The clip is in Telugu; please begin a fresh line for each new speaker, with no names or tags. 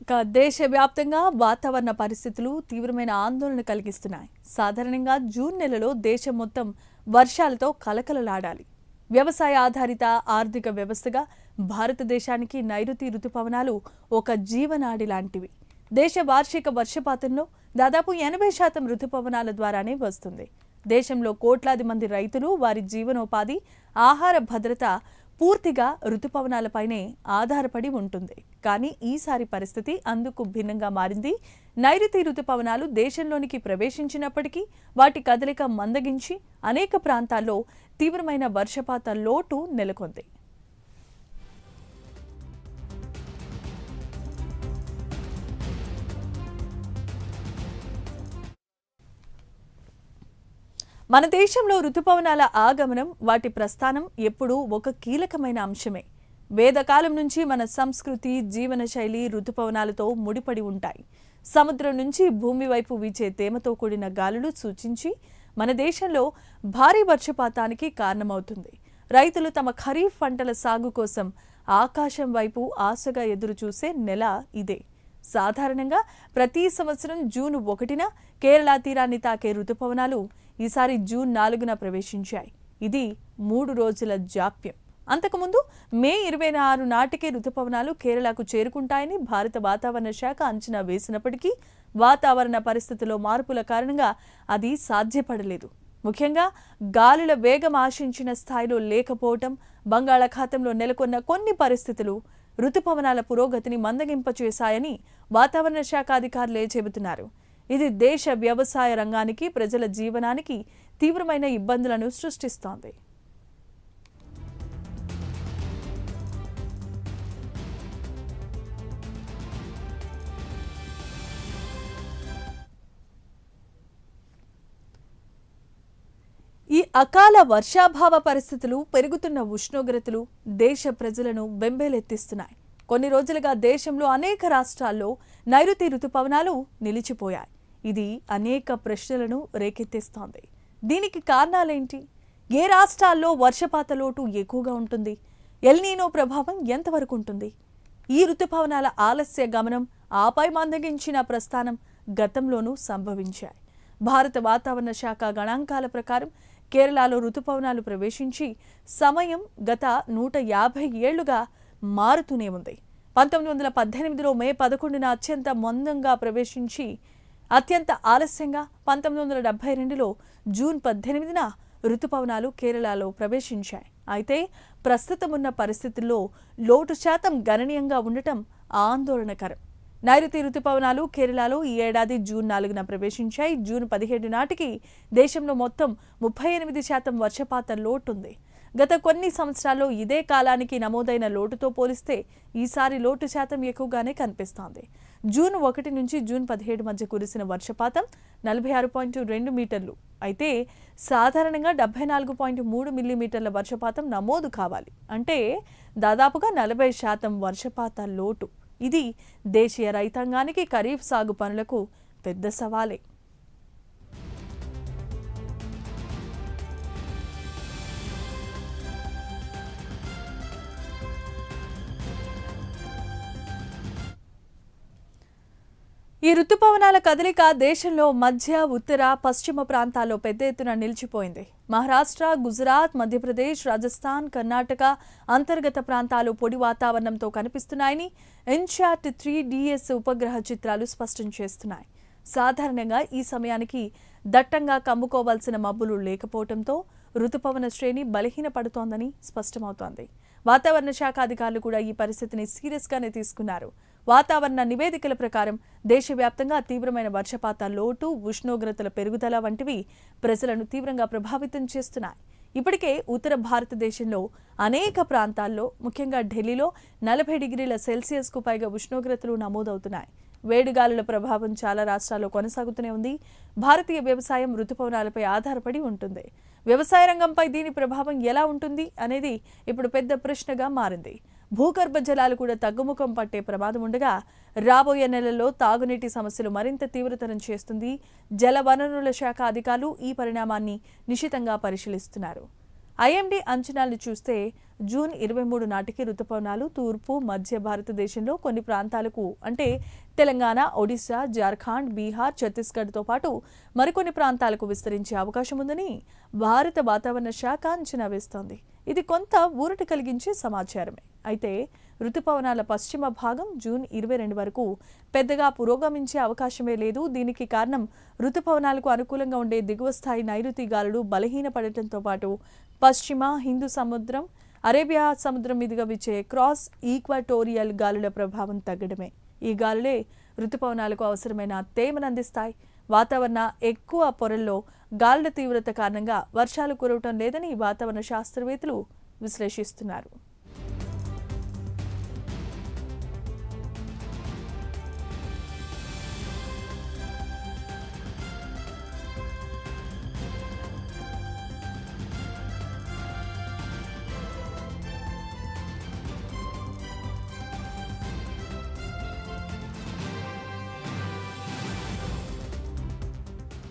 ఇక దేశవ్యాప్తంగా వాతావరణ పరిస్థితులు తీవ్రమైన ఆందోళన కలిగిస్తున్నాయి. సాధారణంగా జూన్ నెలలో దేశం మొత్తం వర్షాలతో కలకలలాడాలి. వ్యవసాయ ఆధారిత ఆర్థిక వ్యవస్థగా భారతదేశానికి నైరుతి రుతుపవనాలు ఒక జీవనాడి లాంటివి. దేశ వార్షిక వర్షపాతంలో దాదాపు 80% రుతుపవనాల ద్వారానే వస్తుంది. దేశంలో కోట్లాది మంది రైతులు వారి జీవనోపాధి, ఆహార భద్రత పూర్తిగా రుతుపవనాలపైనే ఆధారపడి ఉంటుంది. కానీ ఈసారి పరిస్థితి అందుకు భిన్నంగా మారింది. నైరుతి రుతుపవనాలు దేశంలోనికి ప్రవేశించినప్పటికీ వాటి కదలిక మందగించి అనేక ప్రాంతాల్లో తీవ్రమైన వర్షపాత లోటు నెలకొంది. మన దేశంలో రుతుపవనాల ఆగమనం, వాటి ప్రస్థానం ఎప్పుడూ ఒక కీలకమైన అంశమే. వేదకాలం నుంచి మన సంస్కృతి, జీవనశైలి రుతుపవనాలతో ముడిపడి ఉంటాయి. సముద్రం నుంచి భూమి వైపు వీచే తేమతో కూడిన గాలులు సూచించి మన దేశంలో భారీ వర్షపాతానికి కారణమవుతుంది. రైతులు తమ ఖరీఫ్ పంటల సాగు కోసం ఆకాశం వైపు ఆశగా ఎదురు చూసే నెల ఇదే. సాధారణంగా ప్రతి సంవత్సరం జూన్ 1న కేరళ తీరాన్ని తాకే రుతుపవనాలు ఈసారి జూన్ 4న ప్రవేశించాయి. ఇది 3 రోజుల జాప్యం. అంతకుముందు మే 26 నాటికే రుతుపవనాలు కేరళకు చేరుకుంటాయని భారత వాతావరణ శాఖ అంచనా వేసినప్పటికీ వాతావరణ పరిస్థితుల్లో మార్పుల కారణంగా అది సాధ్యపడలేదు. ముఖ్యంగా గాలుల వేగం ఆశించిన స్థాయిలో లేకపోవటం, బంగాళాఖాతంలో నెలకొన్న కొన్ని పరిస్థితులు రుతుపవనాల పురోగతిని మందగింపచేశాయని వాతావరణ శాఖ అధికారులే చెబుతున్నారు. ఇది దేశ వ్యవసాయ రంగానికి, ప్రజల జీవనానికి తీవ్రమైన ఇబ్బందులను సృష్టిస్తోంది. ఈ అకాల వర్షాభావ పరిస్థితులు, పెరుగుతున్న ఉష్ణోగ్రతలు దేశ ప్రజలను బెంబేలెత్తిస్తున్నాయి. కొన్ని రోజులుగా దేశంలో అనేక రాష్ట్రాల్లో నైరుతి రుతుపవనాలు నిలిచిపోయాయి. ఇది అనేక ప్రశ్నలను రేకెత్తిస్తోంది. దీనికి కారణాలేంటి? ఏ రాష్ట్రాల్లో వర్షపాత లోటు ఎక్కువగా ఉంటుంది? ఎల్నీనో ప్రభావం ఎంతవరకు ఉంటుంది? ఈ రుతుపవనాల ఆలస్య గమనం, ఆపై మందగించిన ప్రస్థానం గతంలోనూ సంభవించాయి. భారత వాతావరణ శాఖ గణాంకాల ప్రకారం కేరళలో రుతుపవనాలు ప్రవేశించి సమయం గత 150 ఏళ్లుగా మారుతూనే ఉంది. 1918లో మే 11న అత్యంత మందంగా ప్రవేశించి అత్యంత ఆలస్యంగా 1972లో జూన్ 18న రుతుపవనాలు కేరళలో ప్రవేశించాయి. అయితే ప్రస్తుతం ఉన్న పరిస్థితుల్లో లోటు శాతం గణనీయంగా ఉండటం ఆందోళనకరం. నైరుతి రుతుపవనాలు కేరళలో ఈ ఏడాది జూన్ 4న ప్రవేశించాయి. జూన్ 17 నాటికి దేశంలో మొత్తం 38% వర్షపాతం లోటుంది. గత కొన్ని సంవత్సరాల్లో ఇదే కాలానికి నమోదైన లోటుతో పోలిస్తే ఈసారి లోటు శాతం ఎక్కువగానే కనిపిస్తోంది. జూన్ 1 నుంచి జూన్ 17 మధ్య కురిసిన వర్షపాతం 46.2 మీటర్లు అయితే సాధారణంగా 74.3 మిల్లీమీటర్ల వర్షపాతం నమోదు కావాలి. అంటే దాదాపుగా 40% వర్షపాత లోటు. ఇది దేశీయ రైతాంగానికి, ఖరీఫ్ సాగు పనులకు పెద్ద సవాలే. ఈ రుతుపవనాల కదలిక దేశంలో మధ్య, ఉత్తర, పశ్చిమ ప్రాంతాల్లో పెద్ద ఎత్తున నిలిచిపోయింది. మహారాష్ట్ర, గుజరాత్, మధ్యప్రదేశ్, రాజస్థాన్, కర్ణాటక అంతర్గత ప్రాంతాలు పొడి వాతావరణంతో కనిపిస్తున్నాయని ఇన్శాట్ 3DS ఉపగ్రహ చిత్రాలు స్పష్టం చేస్తున్నాయి. సాధారణంగా ఈ సమయానికి దట్టంగా కమ్ముకోవాల్సిన మబ్బులు లేకపోవడంతో రుతుపవన శ్రేణి బలహీనపడుతోందని స్పష్టమవుతోంది. వాతావరణ శాఖ అధికారులు కూడా ఈ పరిస్థితిని సీరియస్గానే తీసుకున్నారు. వాతావరణ నివేదికల ప్రకారం దేశవ్యాప్తంగా తీవ్రమైన వర్షపాత లోటు, ఉష్ణోగ్రతల పెరుగుదల వంటివి ప్రజలను తీవ్రంగా ప్రభావితం చేస్తున్నాయి. ఇప్పటికే ఉత్తర భారతదేశంలో అనేక ప్రాంతాల్లో, ముఖ్యంగా ఢిల్లీలో 40 డిగ్రీల సెల్సియస్కు పైగా ఉష్ణోగ్రతలు నమోదవుతున్నాయి. వేడిగాలుల ప్రభావం చాలా రాష్ట్రాల్లో కొనసాగుతూనే ఉంది. భారతీయ వ్యవసాయం రుతుపవనాలపై ఆధారపడి ఉంటుంది. వ్యవసాయ రంగంపై దీని ప్రభావం ఎలా ఉంటుంది అనేది ఇప్పుడు పెద్ద ప్రశ్నగా మారింది. భూగర్భ జలాలు కూడా తగ్గుముఖం పట్టే ప్రమాదం ఉండగా రాబోయే నెలల్లో తాగునీటి సమస్యలు మరింత తీవ్రతరం చేస్తుంది. జల వనరుల శాఖ అధికారులు ఈ పరిణామాన్ని నిశితంగా పరిశీలిస్తున్నారు. ఐఎండీ అంచనాలను చూస్తే జూన్ 23 నాటికి రుతుపవనాలు తూర్పు మధ్య భారతదేశంలో కొన్ని ప్రాంతాలకు అంటే తెలంగాణ, ఒడిశా, జార్ఖండ్, బీహార్, ఛత్తీస్గఢ్తో పాటు మరికొన్ని ప్రాంతాలకు విస్తరించే అవకాశం ఉందని భారత వాతావరణ శాఖ అంచనా వేస్తోంది. ఇది కొంత ఊరట కలిగించే సమాచారమే. అయితే రుతుపవనాల పశ్చిమ భాగం జూన్ 22 వరకు పెద్దగా పురోగమించే అవకాశమే లేదు. దీనికి కారణం రుతుపవనాలకు అనుకూలంగా ఉండే దిగువ స్థాయి నైరుతి గాలులు బలహీనపడటంతో పాటు పశ్చిమ హిందూ సముద్రం, అరేబియా సముద్రం మీదుగా వీచే క్రాస్ ఈక్వటోరియల్ గాలుల ప్రభావం తగ్గడమే. ఈ గాలులే రుతుపవనాలకు అవసరమైన తేమను అందిస్తాయి. వాతావరణ ఎక్కువ పొరల్లో గాలుల తీవ్రత కారణంగా వర్షాలు కురవటం లేదని వాతావరణ శాస్త్రవేత్తలు విశ్లేషిస్తున్నారు.